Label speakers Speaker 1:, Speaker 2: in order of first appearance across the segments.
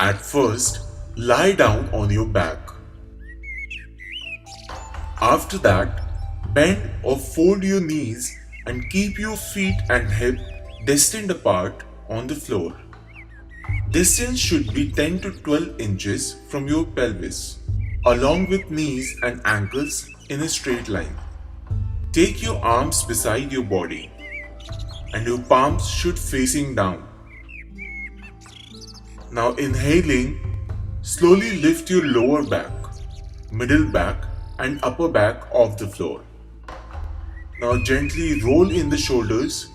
Speaker 1: At first, lie down on your back. After that, bend or fold your knees and keep your feet and hip distant apart on the floor. Distance should be 10 to 12 inches from your pelvis, along with knees and ankles in a straight line. Take your arms beside your body and your palms should facing down. Now inhaling, slowly lift your lower back, middle back and upper back off the floor. Now gently roll in the shoulders,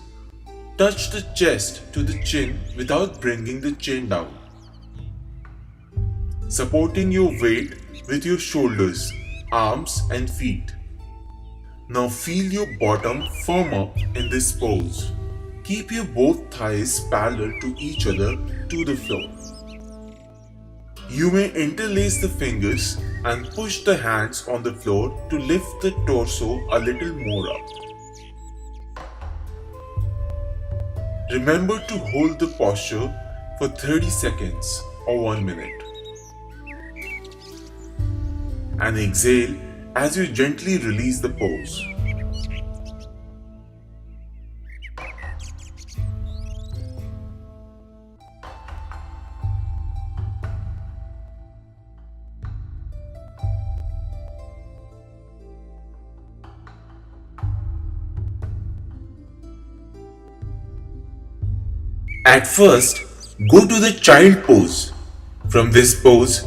Speaker 1: touch the chest to the chin without bringing the chin down. Supporting your weight with your shoulders, arms and feet. Now feel your bottom firm up in this pose. Keep your both thighs parallel to each other to the floor. You may interlace the fingers and push the hands on the floor to lift the torso a little more up. Remember to hold the posture for 30 seconds or 1 minute. And exhale as you gently release the pose. At first, go to the child pose. From this pose,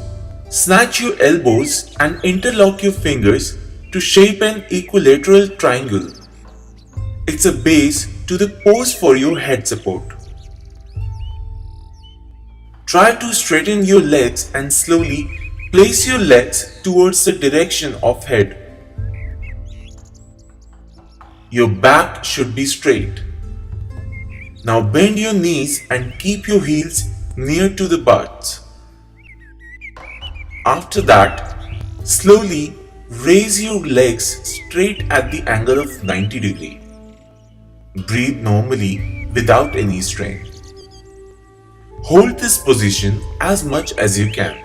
Speaker 1: snatch your elbows and interlock your fingers to shape an equilateral triangle. It's a base to the pose for your head support. Try to straighten your legs and slowly place your legs towards the direction of head. Your back should be straight. Now bend your knees and keep your heels near to the butts. After that, slowly raise your legs straight at the angle of 90 degrees. Breathe normally without any strain. Hold this position as much as you can.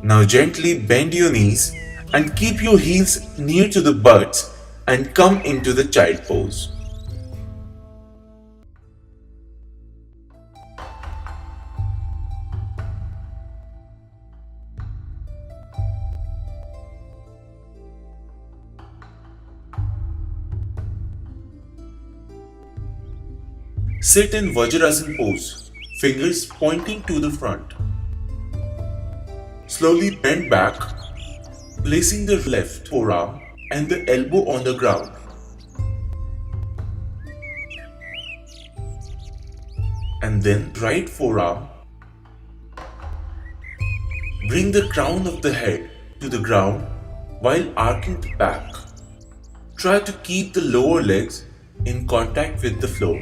Speaker 1: Now gently bend your knees and keep your heels near to the butts and come into the child pose. Sit in Vajrasana pose, fingers pointing to the front. Slowly bend back, placing the left forearm and the elbow on the ground. And then right forearm. Bring the crown of the head to the ground while arcing the back. Try to keep the lower legs in contact with the floor.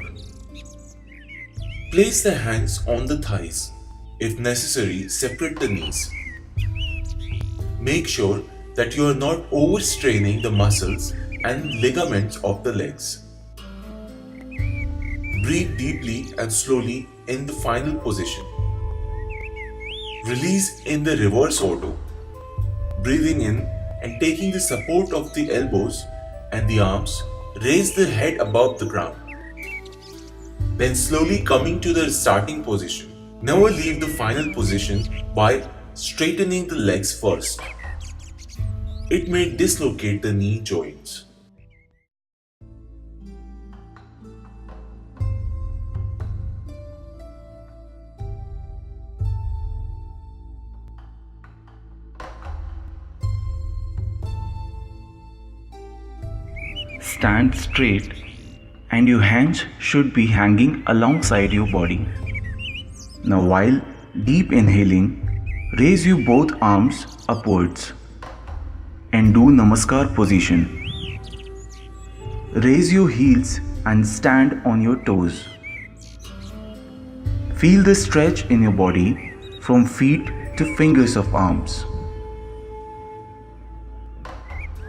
Speaker 1: Place the hands on the thighs. If necessary, separate the knees. Make sure that you are not overstraining the muscles and ligaments of the legs. Breathe deeply and slowly in the final position. Release in the reverse order. Breathing in and taking the support of the elbows and the arms, raise the head above the ground. Then slowly coming to the starting position. Never leave the final position by straightening the legs first. It may dislocate the knee joints.
Speaker 2: Stand straight and your hands should be hanging alongside your body. Now while deep inhaling, raise your both arms upwards and do Namaskar position. Raise your heels and stand on your toes. Feel the stretch in your body from feet to fingers of arms.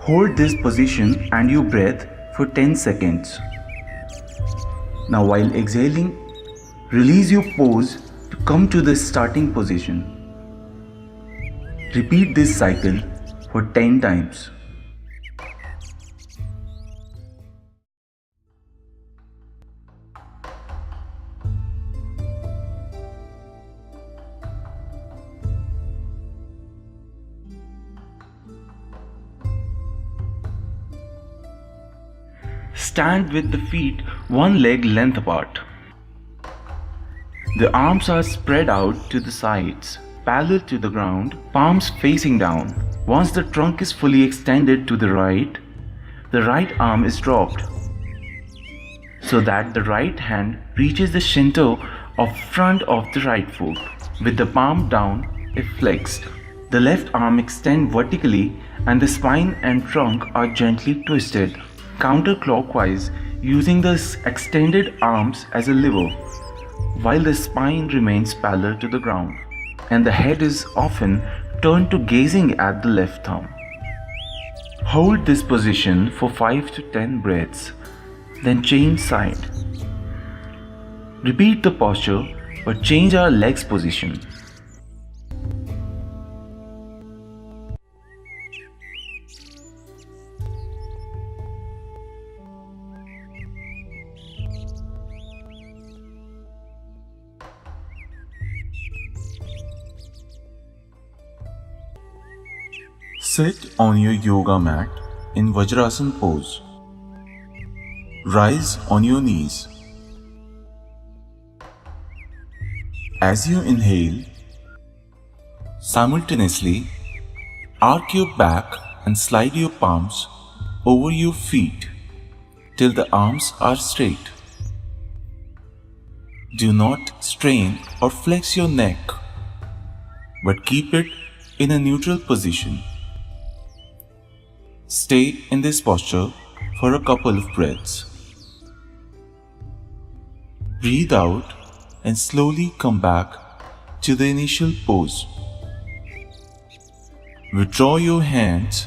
Speaker 2: Hold this position and your breath for 10 seconds. Now while exhaling, release your pose to come to the starting position. Repeat this cycle for 10 times. Stand with the feet one leg length apart. The arms are spread out to the sides, parallel to the ground, palms facing down. Once the trunk is fully extended to the right arm is dropped so that the right hand reaches the shinto of front of the right foot. With the palm down if flexed, the left arm extends vertically and the spine and trunk are gently twisted counterclockwise using the extended arms as a lever, while the spine remains parallel to the ground and the head is often turned to gazing at the left thumb. Hold this position for 5 to 10 breaths, then change side. Repeat the posture but change our legs position.
Speaker 1: Sit on your yoga mat in Vajrasana pose. Rise on your knees. As you inhale, simultaneously arc your back and slide your palms over your feet till the arms are straight. Do not strain or flex your neck, but keep it in a neutral position. Stay in this posture for a couple of breaths. Breathe out and slowly come back to the initial pose. Withdraw your hands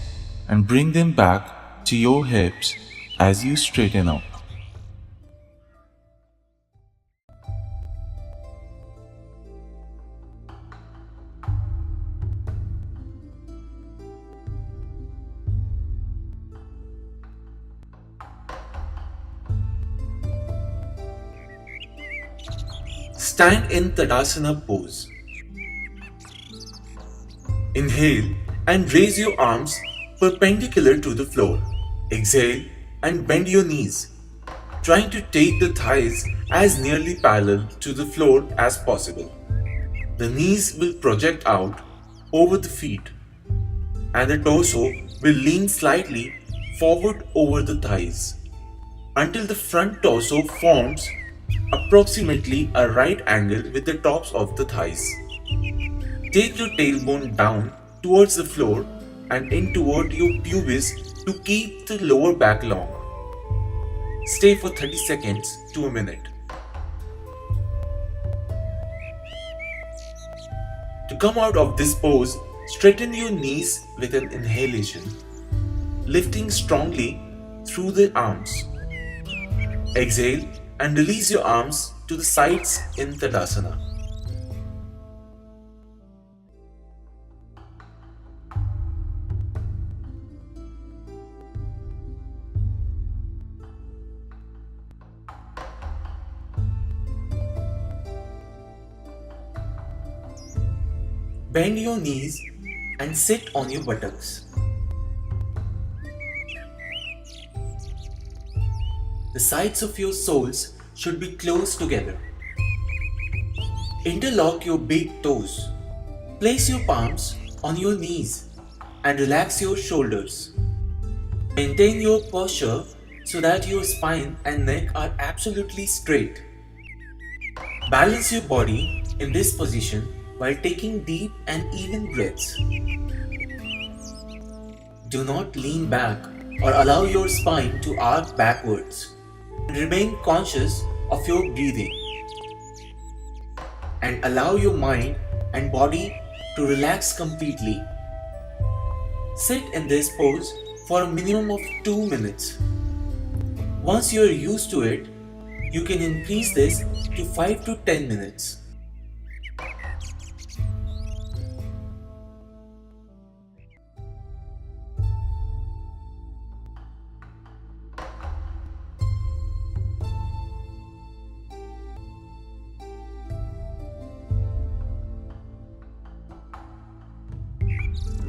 Speaker 1: and bring them back to your hips as you straighten up. Stand in Tadasana pose. Inhale and raise your arms perpendicular to the floor. Exhale and bend your knees, trying to take the thighs as nearly parallel to the floor as possible. The knees will project out over the feet and the torso will lean slightly forward over the thighs until the front torso forms approximately a right angle with the tops of the thighs. Take your tailbone down towards the floor and in toward your pubis to keep the lower back long. Stay for 30 seconds to a minute. To come out of this pose, straighten your knees with an inhalation, lifting strongly through the arms. Exhale and release your arms to the sides in Tadasana. Bend your knees and sit on your buttocks. The sides of your soles should be close together. Interlock your big toes. Place your palms on your knees and relax your shoulders. Maintain your posture so that your spine and neck are absolutely straight. Balance your body in this position while taking deep and even breaths. Do not lean back or allow your spine to arc backwards. Remain conscious of your breathing and allow your mind and body to relax completely. Sit in this pose
Speaker 3: for a minimum of 2 minutes. Once you are used to it, you can increase this to 5 to 10 minutes.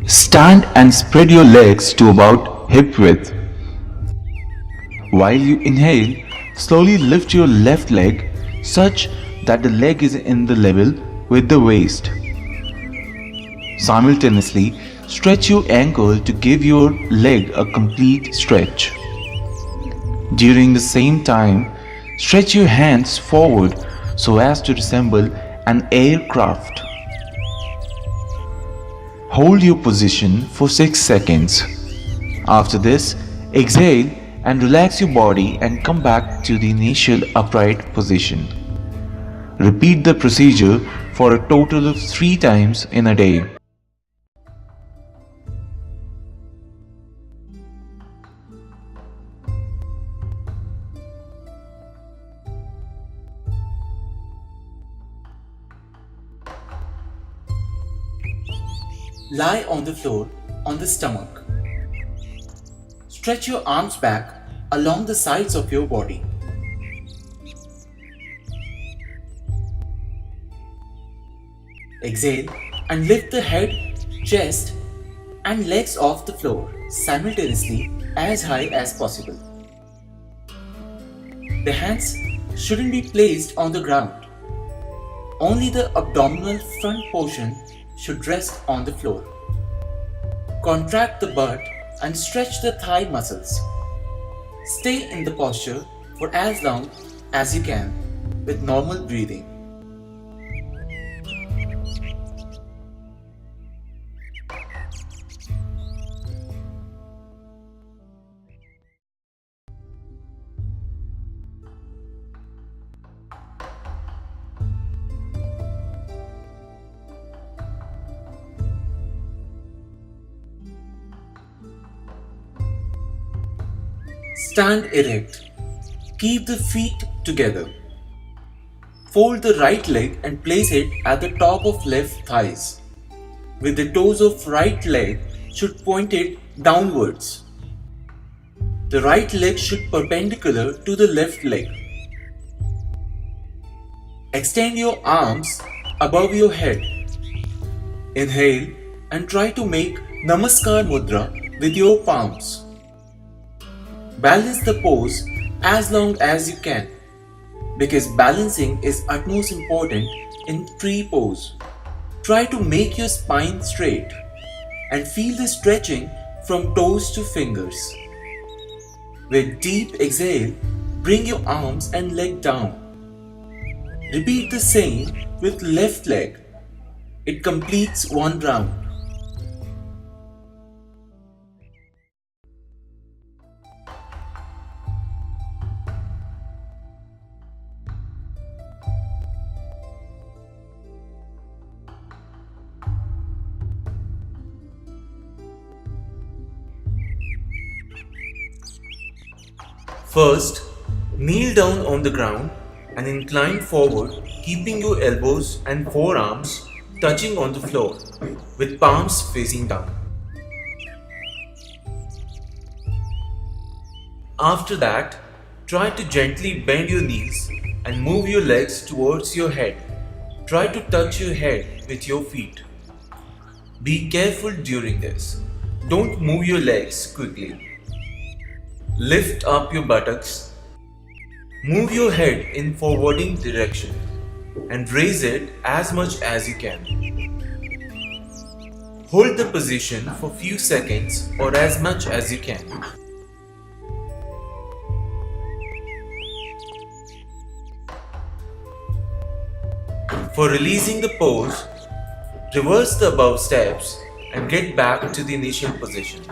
Speaker 2: Stand and spread your legs to about hip width. While you inhale, slowly lift your left leg such that the leg is in the level with the waist. Simultaneously, stretch your ankle to give your leg a complete stretch. During the same time, stretch your hands forward so as to resemble an aircraft. Hold your position for 6 seconds. After this, exhale and relax your body and come back to the initial upright position. Repeat the procedure for a total of 3 times in a day.
Speaker 3: Lie on the floor on the stomach. Stretch your arms back along the sides of your body. Exhale and lift the head, chest, and legs off the floor simultaneously as high as possible. The hands shouldn't be placed on the ground. Only the abdominal front portion should rest on the floor. Contract the butt and stretch the thigh muscles. Stay in the posture for as long as you can with normal breathing. Stand erect. Keep the feet together. Fold the right leg and place it at the top of left thighs, with the toes of right leg should point it downwards. The right leg should perpendicular to the left leg. Extend your arms above your head. Inhale and try to make Namaskar Mudra with your palms. Balance the pose as long as you can, because balancing is utmost important in tree pose. Try to make your spine straight and feel the stretching from toes to fingers. With deep exhale, bring your arms and leg down. Repeat the same with left leg. It completes one round. First, kneel down on the ground and incline forward, keeping your elbows and forearms touching on the floor, with palms facing down. After that, try to gently bend your knees and move your legs towards your head. Try to touch your head with your feet. Be careful during this. Don't move your legs quickly. Lift up your buttocks. Move your head in forwarding direction and raise it as much as you can. Hold the position for few seconds or as much as you can. For releasing the pose, reverse the above steps and get back to the initial position.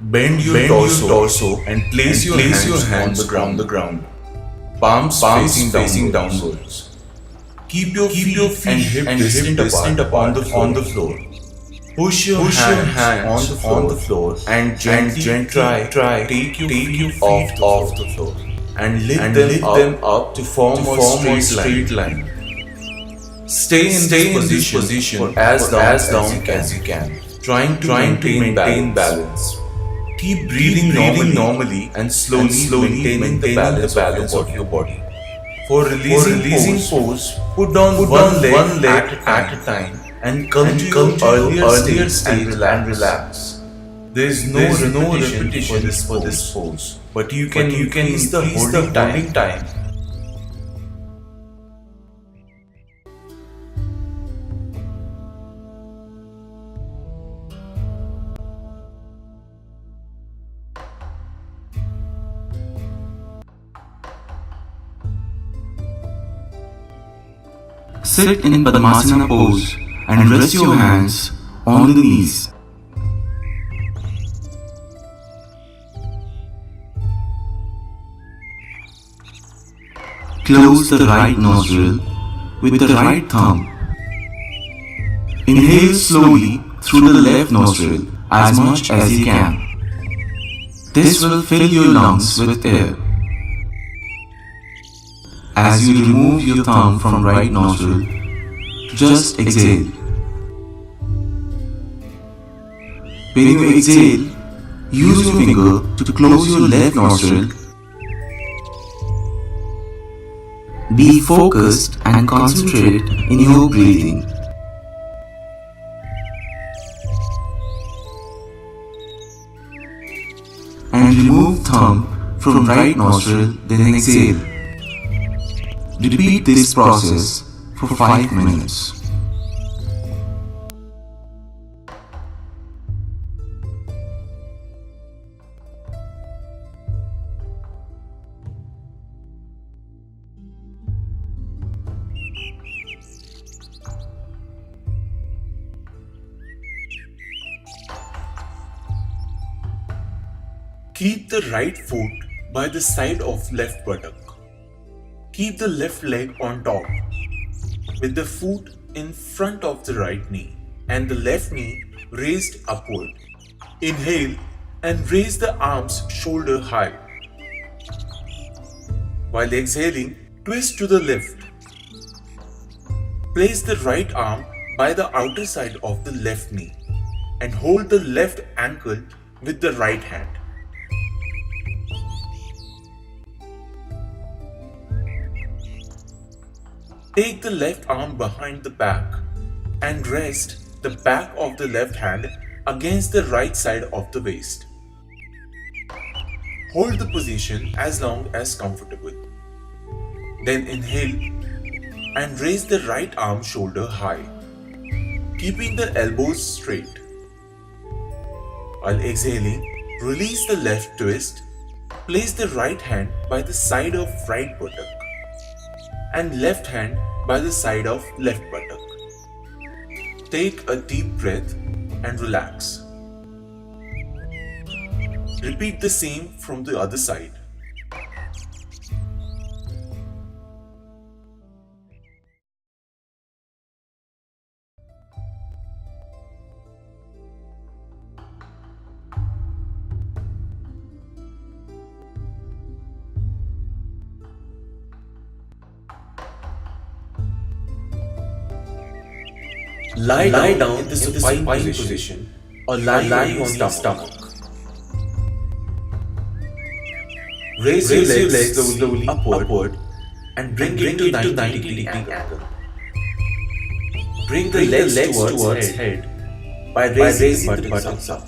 Speaker 1: Bend your torso and place your hands on the ground. Palms facing downwards. Keep your feet and hip distant apart on the floor. Push your hands on the floor and gently try take your feet off the floor and lift them up to form a straight line. Stay in this position for as long as you can, trying to maintain balance. Keep breathing normally and slowly maintaining the balance of your body. For releasing pose, put down one leg at a time and come to your earlier stage and relax. There is no repetition for this pose, but you can increase the holding time.
Speaker 2: Sit in Padmasana pose and rest your hands on the knees. Close the right nostril with the right thumb. Inhale slowly through the left nostril as much as you can. This will fill your lungs with air. As you remove your thumb from right nostril, just exhale. When you exhale, use your finger to close your left nostril. Be focused and concentrate in your breathing. And remove thumb from right nostril, then exhale. Repeat this process for 5 minutes.
Speaker 1: Keep the right foot by the side of left buttock. Keep the left leg on top, with the foot in front of the right knee and the left knee raised upward. Inhale and raise the arms shoulder high. While exhaling, twist to the left. Place the right arm by the outer side of the left knee and hold the left ankle with the right hand. Take the left arm behind the back and rest the back of the left hand against the right side of the waist. Hold the position as long as comfortable. Then inhale and raise the right arm shoulder high, keeping the elbows straight. While exhaling, release the left twist. Place the right hand by the side of right buttock and left hand by the side of left buttock. Take a deep breath and relax. Repeat the same from the other side. Lie down in the supine position or lying on your stomach. Raise your legs slowly upward and bring it to 90-degree angle. Bring the legs towards head by raising the buttocks up.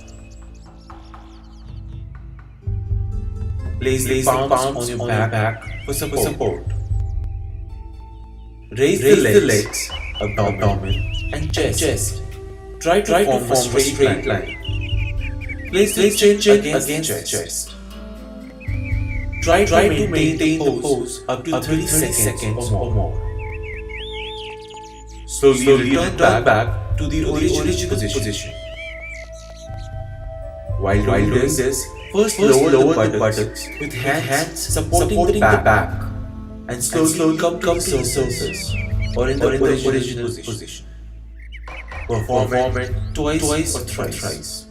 Speaker 1: Place the palms on your back for support. Raise the legs, abdomen and chest. Try to form a straight line. Place the chin against chest. Try to maintain the pose up to 30 seconds or more. Slowly return back to the original position.
Speaker 3: While doing this, first lower the buttocks with hands supporting the back and slowly come to the surface or in the original position. Perform it twice or thrice.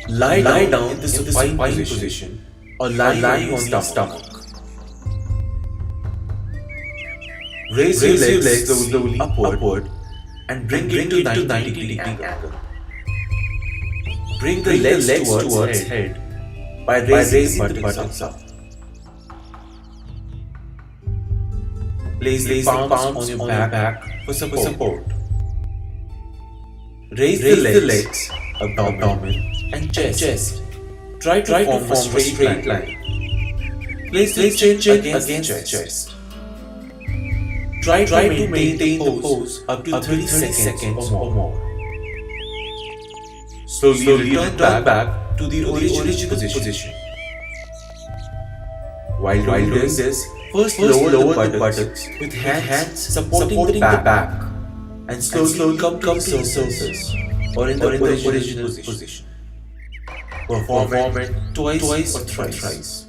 Speaker 3: Lie down in the supine position or lie on your stomach. Raise your legs slowly upward and bring it to 90-degree angle. Bring the legs towards head by raising the buttocks up. Place the palms on your back for support. Raise the legs, abdomen and chest. Try to form a straight line. Place the chin against chest. Try to maintain the pose up to 30 seconds or more. Slowly return back to the original position. While doing this, first lower the buttocks with hands supporting the back and slowly come to the surface or in the original position. Perform it twice or thrice.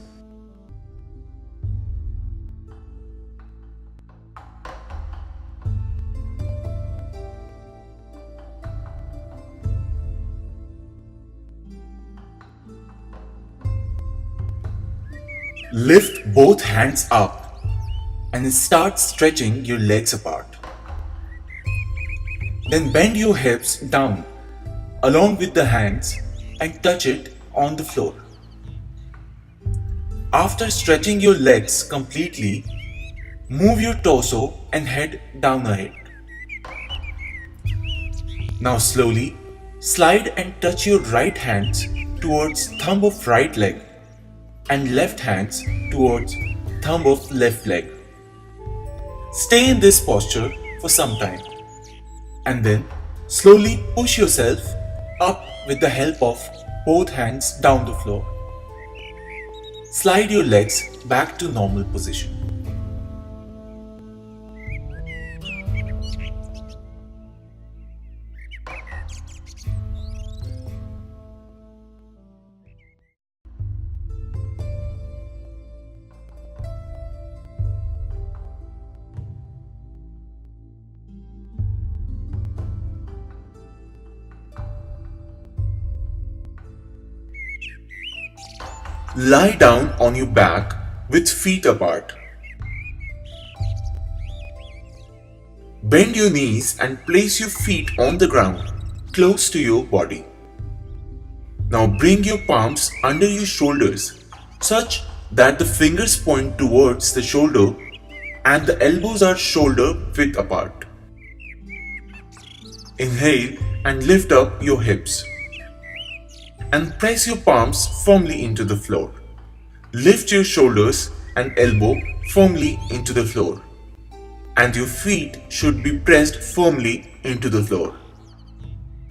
Speaker 3: Lift both hands up and start stretching your legs apart. Then bend your hips down along with the hands and touch it on the floor. After stretching your legs completely, move your torso and head down ahead. Now slowly slide and touch your right hands towards thumb of right leg and left hands towards thumb of left leg. Stay in this posture for some time and then slowly push yourself up with the help of both hands down the floor. Slide your legs back to normal position. Lie down on your back with feet apart. Bend your knees and place your feet on the ground close to your body. Now bring your palms under your shoulders such that the fingers point towards the shoulder and the elbows are shoulder width apart. Inhale and lift up your hips. And press your palms firmly into the floor. Lift your shoulders and elbow firmly into the floor. And your feet should be pressed firmly into the floor.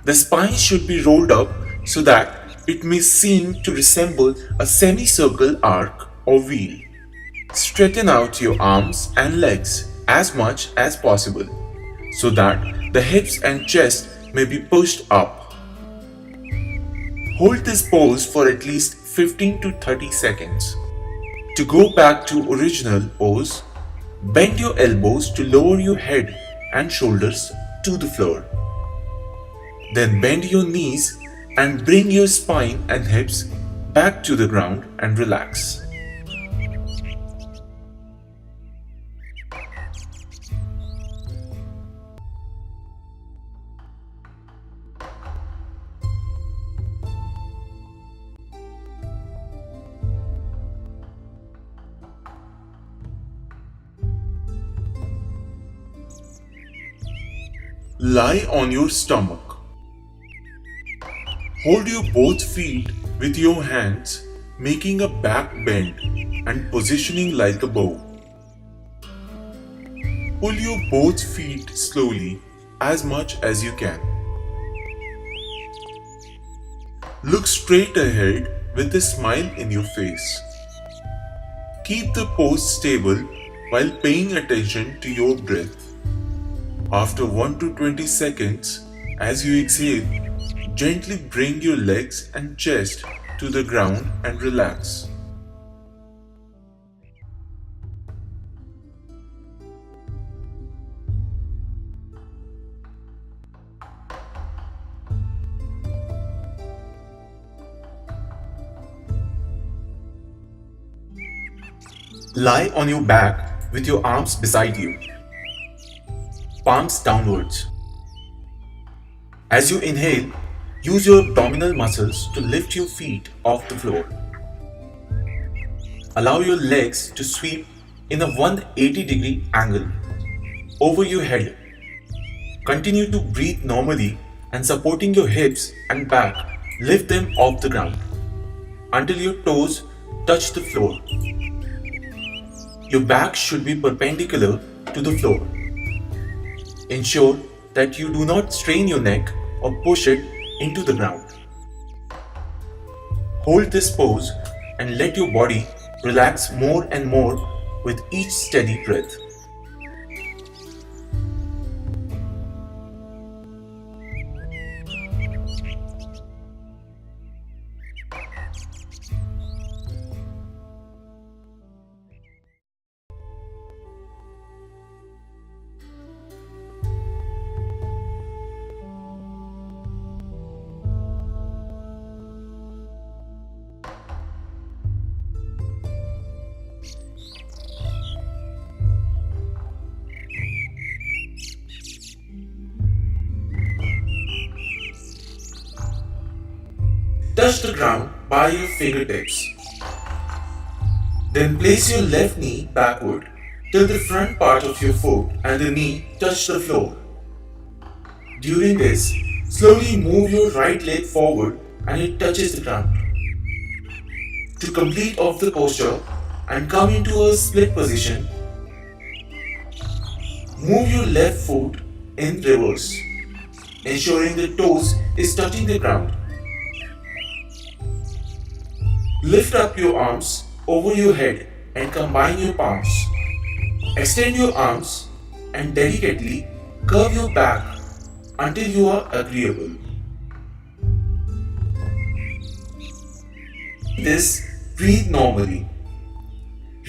Speaker 3: The spine should be rolled up so that it may seem to resemble a semicircle arc or wheel. Straighten out your arms and legs as much as possible so that the hips and chest may be pushed up. Hold this pose for at least 15 to 30 seconds. To go back to original pose, bend your elbows to lower your head and shoulders to the floor. Then bend your knees and bring your spine and hips back to the ground and relax. Lie on your stomach. Hold your both feet with your hands, making a back bend and positioning like a bow. Pull your both feet slowly as much as you can.
Speaker 1: Look straight ahead with a smile in your face. Keep the pose stable while paying attention to your breath. After 1 to 20 seconds, as you exhale, gently bring your legs and chest to the ground and relax.
Speaker 3: Lie on your back with your arms beside you, palms downwards. As you inhale, use your abdominal muscles to lift your feet off the floor. Allow your legs to sweep in a 180-degree angle over your head. Continue to breathe normally and supporting your hips and back, lift them off the ground until your toes touch the floor. Your back should be perpendicular to the floor. Ensure that you do not strain your neck or push it into the ground. Hold this pose and let your body relax more and more with each steady breath. Touch the ground by your fingertips. Then place your left knee backward till the front part of your foot and the knee touch the floor. During this, slowly move your right leg forward and it touches the ground. To complete off the posture and come into a split position, move your left foot in reverse, ensuring the toes is touching the ground. Lift up your arms over your head and combine your palms. Extend your arms and delicately curve your back until you are agreeable. This, breathe normally.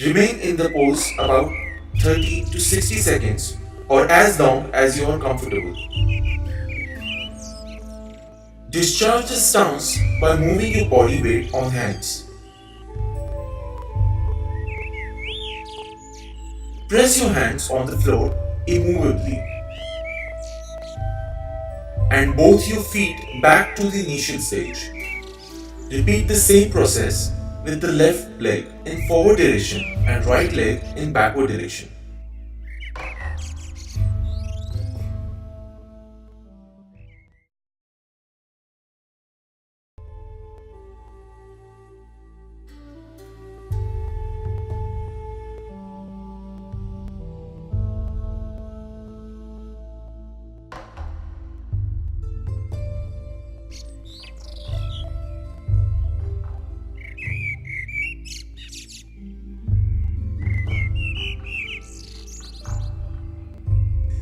Speaker 3: Remain in the pose about 30 to 60 seconds or as long as you are comfortable. Discharge the stance by moving your body weight on hands. Press your hands on the floor immovably and both your feet back to the initial stage. Repeat the same process with the left leg in forward direction and right leg in backward direction.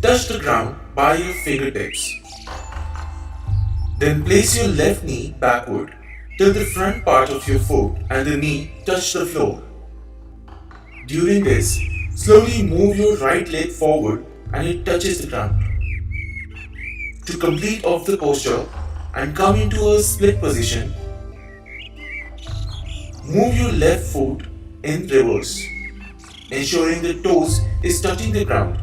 Speaker 3: Touch the ground by your fingertips. Then place your left knee backward till the front part of your foot and the knee touch the floor. During this, slowly move your right leg forward and it touches the ground. To complete off the posture and come into a split position, move your left foot in reverse, ensuring the toes is touching the ground.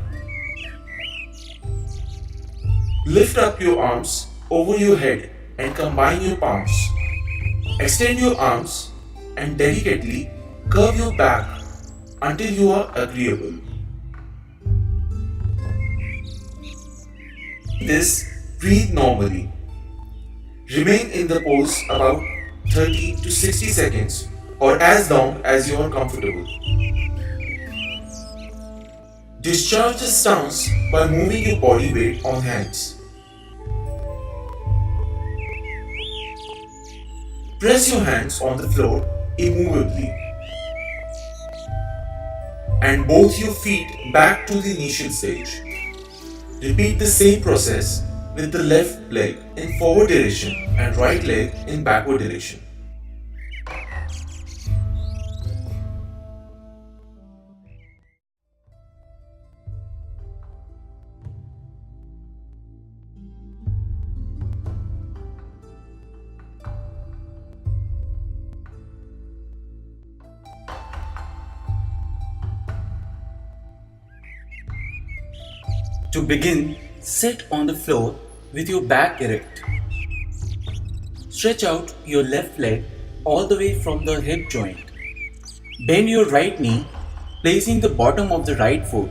Speaker 3: Lift up your arms over your head and combine your palms. Extend your arms and delicately curve your back until you are agreeable. This, breathe normally. Remain in the pose about 30 to 60 seconds or as long as you are comfortable. Discharge the stance by moving your body weight on hands.
Speaker 1: Press your hands on the floor immovably and both your feet back to the initial stage. Repeat the same process with the left leg in forward direction and right leg in backward direction.
Speaker 3: To begin, sit on the floor with your back erect. Stretch out your left leg all the way from the hip joint. Bend your right knee, placing the bottom of the right foot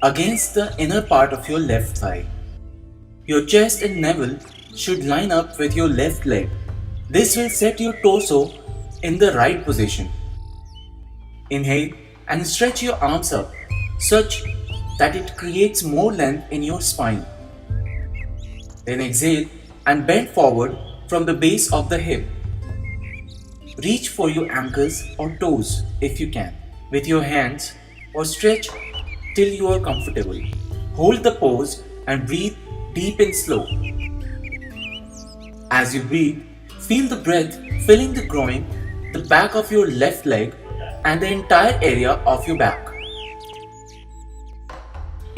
Speaker 3: against the inner part of your left thigh. Your chest and navel should line up with your left leg. This will set your torso in the right position. Inhale and stretch your arms up such that it creates more length in your spine. Then exhale and bend forward from the base of the hip. Reach for your ankles or toes if you can with your hands or stretch till you are comfortable. Hold the pose and breathe deep and slow. As you breathe, feel the breath filling the groin, the back of your left leg, and the entire area of your back.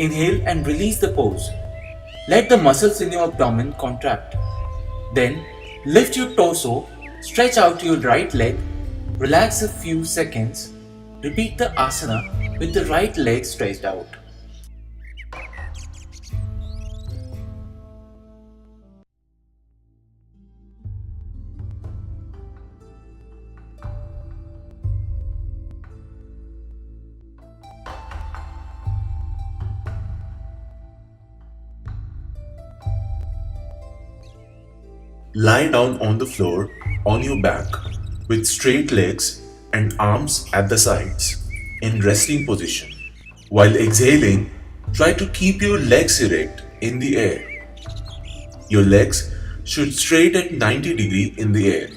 Speaker 3: Inhale and release the pose. Let the muscles in your abdomen contract. Then lift your torso, stretch out your right leg, relax a few seconds. Repeat the asana with the right leg stretched out.
Speaker 1: Lie down on the floor on your back with straight legs and arms at the sides in resting position. While exhaling, try to keep your legs erect in the air. Your legs should straight at 90 degrees in the air.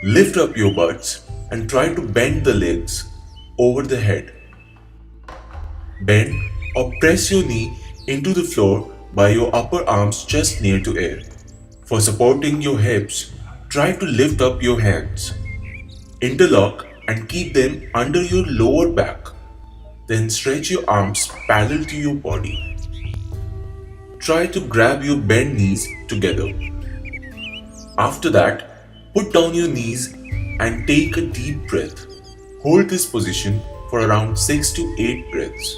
Speaker 1: Lift up your butts and try to bend the legs over the head. Bend or press your knee into the floor by your upper arms just near to air. For supporting your hips, try to lift up your hands. Interlock and keep them under your lower back. Then stretch your arms parallel to your body. Try to grab your bent knees together. After that, put down your knees and take a deep breath. Hold this position for around 6 to 8 breaths.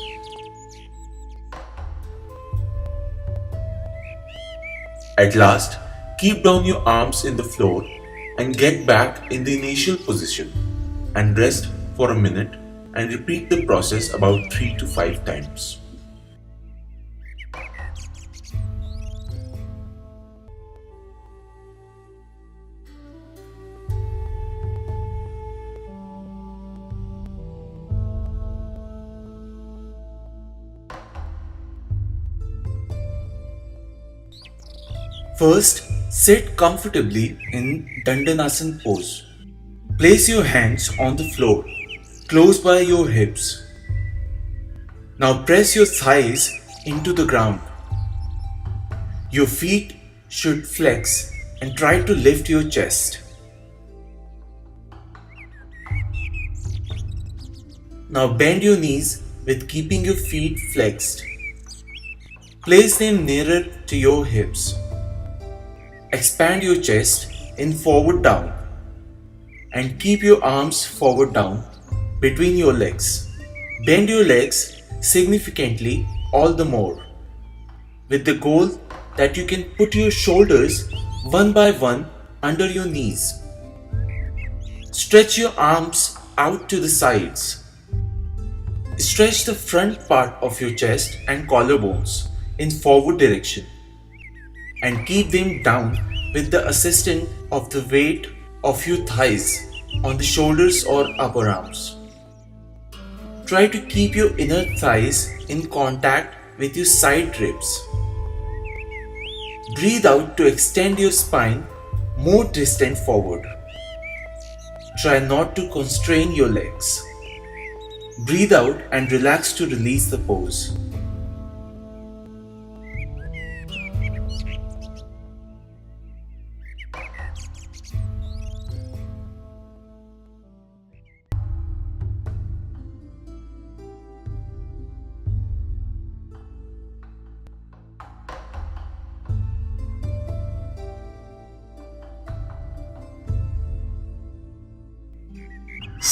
Speaker 1: At last, keep down your arms in the floor and get back in the initial position and rest for a minute and repeat the process about 3 to 5 times.
Speaker 3: First, sit comfortably in Dandanasana pose. Place your hands on the floor, close by your hips. Now press your thighs into the ground. Your feet should flex and try to lift your chest. Now bend your knees with keeping your feet flexed. Place them nearer to your hips. Expand your chest in forward down and keep your arms forward down between your legs. Bend your legs significantly all the more with the goal that you can put your shoulders one by one under your knees. Stretch your arms out to the sides. Stretch the front part of your chest and collarbones in forward direction and keep them down with the assistance of the weight of your thighs on the shoulders or upper arms. Try to keep your inner thighs in contact with your side ribs. Breathe out to extend your spine more distant forward. Try not to constrain your legs. Breathe out and relax to release the pose.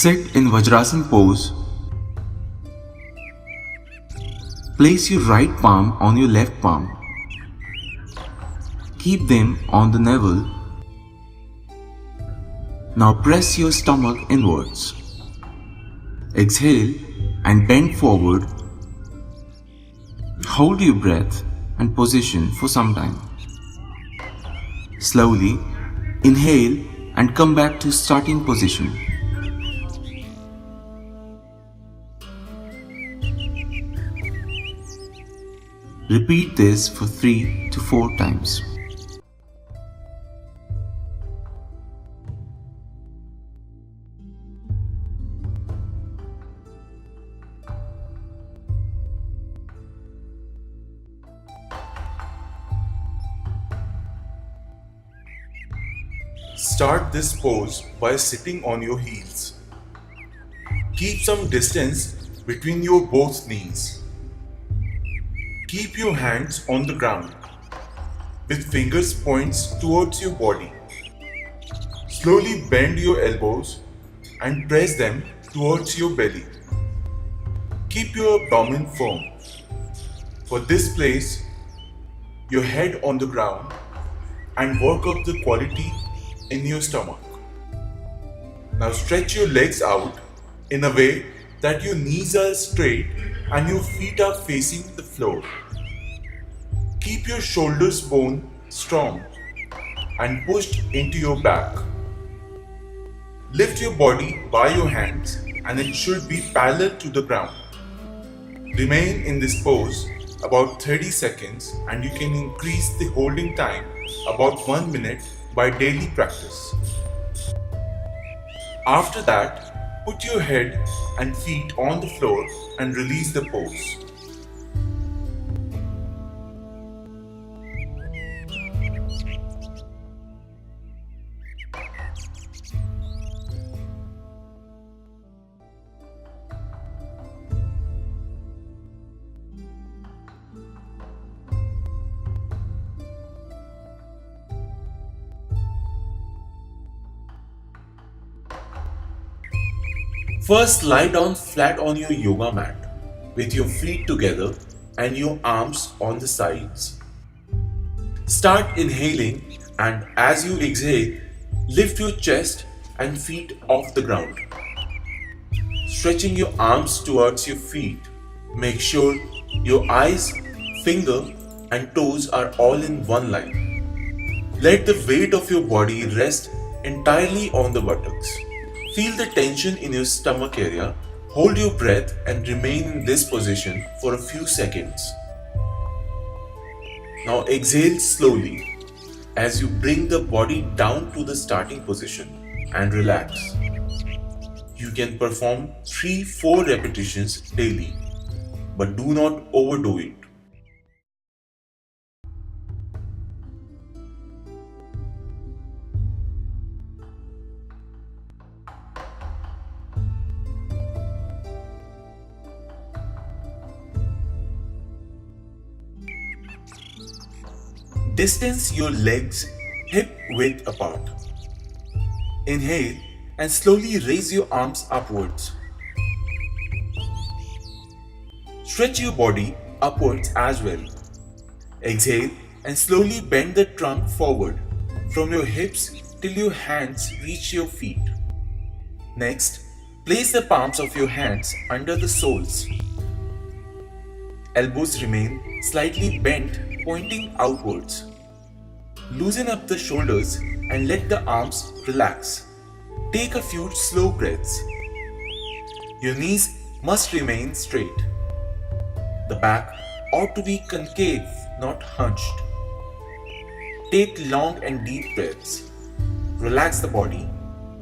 Speaker 2: Sit in Vajrasana pose. Place your right palm on your left palm. Keep them on the navel. Now press your stomach inwards. Exhale and bend forward. Hold your breath and position for some time. Slowly inhale and come back to starting position. Repeat this for 3 to 4 times.
Speaker 1: Start this pose by sitting on your heels. Keep some distance between your both knees. Keep your hands on the ground with fingers points towards your body. Slowly bend your elbows and press them towards your belly. Keep your abdomen firm. For this place, your head on the ground and work up the quality in your stomach. Now stretch your legs out in a way that your knees are straight and your feet are facing the floor. Keep your shoulders bone strong and pushed into your back. Lift your body by your hands and it should be parallel to the ground. Remain in this pose about 30 seconds and you can increase the holding time about 1 minute by daily practice. After that, put your head and feet on the floor and release the pose.
Speaker 3: First, lie down flat on your yoga mat with your feet together and your arms on the sides. Start inhaling and as you exhale, lift your chest and feet off the ground. Stretching your arms towards your feet, make sure your eyes, finger and toes are all in one line. Let the weight of your body rest entirely on the buttocks. Feel the tension in your stomach area. Hold your breath and remain in this position for a few seconds. Now exhale slowly as you bring the body down to the starting position and relax. You can perform 3-4 repetitions daily, but do not overdo it. Distance your legs hip width apart. Inhale and slowly raise your arms upwards. Stretch your body upwards as well. Exhale and slowly bend the trunk forward from your hips till your hands reach your feet. Next, place the palms of your hands under the soles. Elbows remain slightly bent, pointing outwards. Loosen up the shoulders and let the arms relax. Take a few slow breaths. Your knees must remain straight. The back ought to be concave, not hunched. Take long and deep breaths. Relax the body.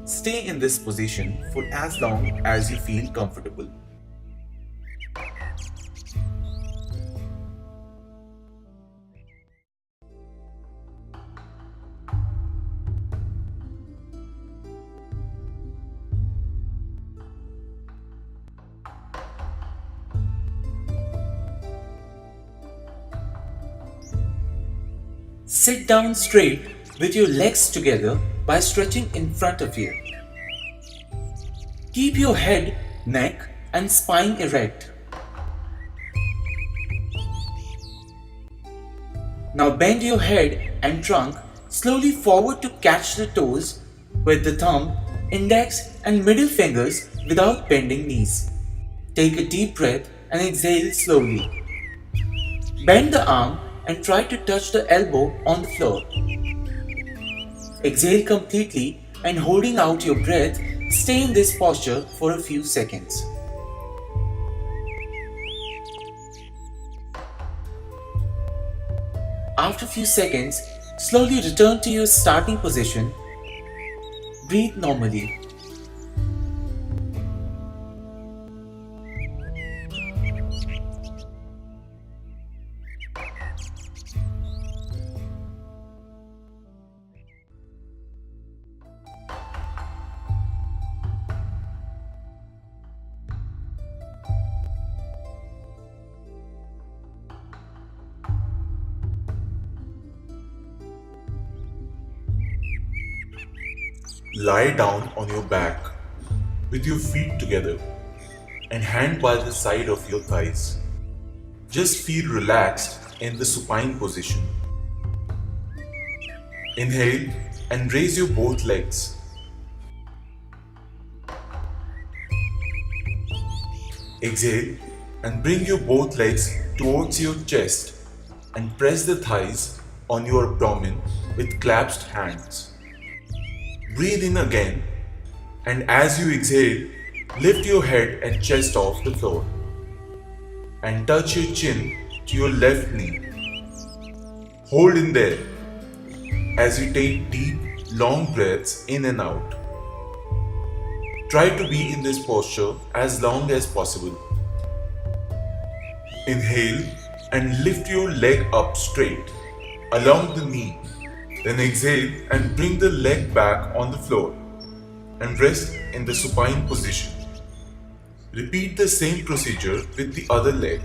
Speaker 3: Stay in this position for as long as you feel comfortable. Sit down straight with your legs together by stretching in front of you. Keep your head, neck, and spine erect. Now bend your head and trunk slowly forward to catch the toes with the thumb, index, and middle fingers without bending knees. Take a deep breath and exhale slowly. Bend the arm and try to touch the elbow on the floor. Exhale completely and holding out your breath, stay in this posture for a few seconds. After a few seconds, slowly return to your starting position. Breathe normally.
Speaker 1: Lie down on your back with your feet together and hand by the side of your thighs. Just feel relaxed in the supine position. Inhale and raise your both legs. Exhale and bring your both legs towards your chest and press the thighs on your abdomen with clasped hands. Breathe in again, and as you exhale, lift your head and chest off the floor and touch your chin to your left knee. Hold in there as you take deep, long breaths in and out. Try to be in this posture as long as possible. Inhale and lift your leg up straight along the knee. Then exhale and bring the leg back on the floor and rest in the supine position. Repeat the same procedure with the other leg.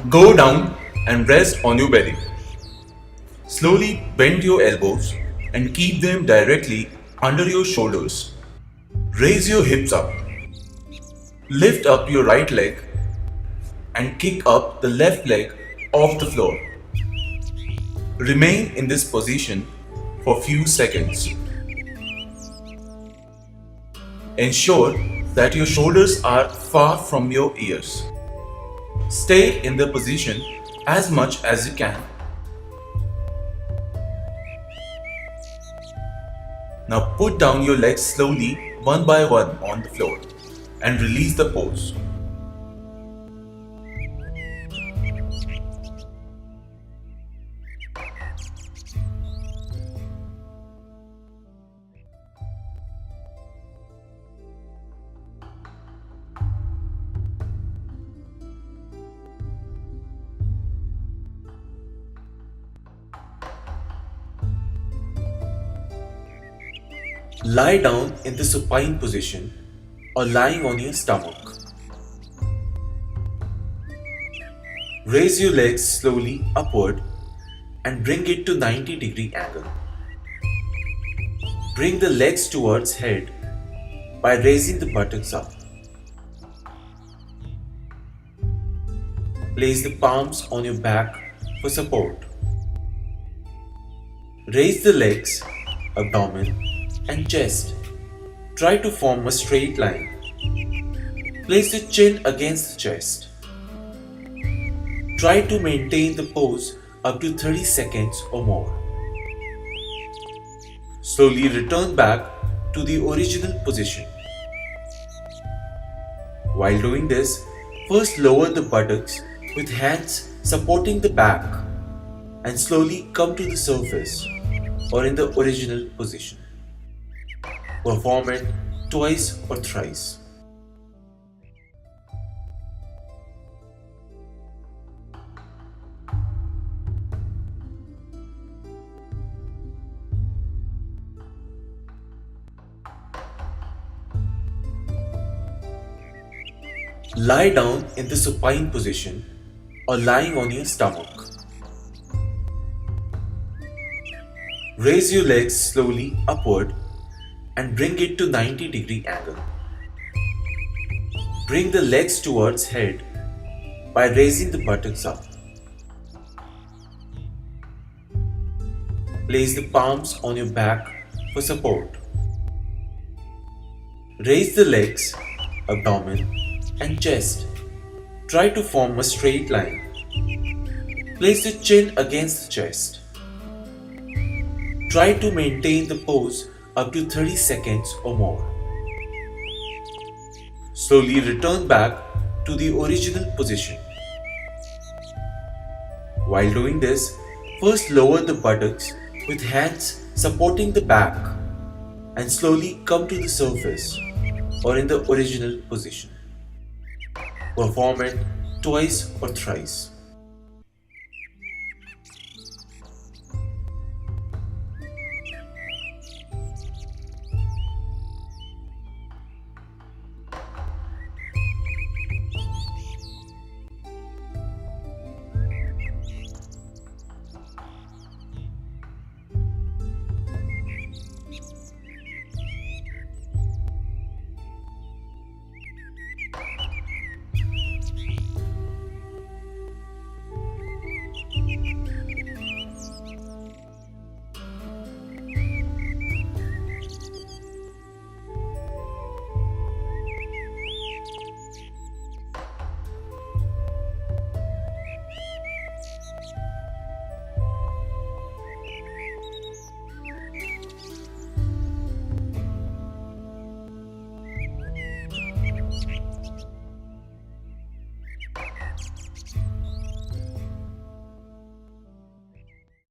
Speaker 1: Go down and rest on your belly. Slowly bend your elbows and keep them directly under your shoulders. Raise your hips up. Lift up your right leg and kick up the left leg off the floor. Remain in this position for few seconds. Ensure that your shoulders are far from your ears. Stay in the position as much as you can. Now put down your legs slowly one by one on the floor and release the pose. Lie down in the supine position or lying on your stomach. Raise your legs slowly upward and bring it to 90-degree angle. Bring the legs towards head by raising the buttocks up. Place the palms on your back for support. Raise the legs, abdomen, and chest. Try to form a straight line. Place the chin against the chest.
Speaker 3: Try to maintain the pose up to 30 seconds or more. Slowly return back to the original position. While doing this, first lower the buttocks with hands supporting the back and slowly come to the surface or in the original position. Perform it twice or thrice. Lie down in the supine position or lying on your stomach. Raise your legs slowly upward and bring it to 90-degree angle. Bring the legs towards head by raising the buttocks up. Place the palms on your back for support. Raise the legs, abdomen and chest. Try to form a straight line. Place the chin against the chest. Try to maintain the pose up to 30 seconds or more. Slowly return back to the original position. While doing this, first lower the buttocks with hands supporting the back and slowly come to the surface or in the original position. Perform it twice or thrice.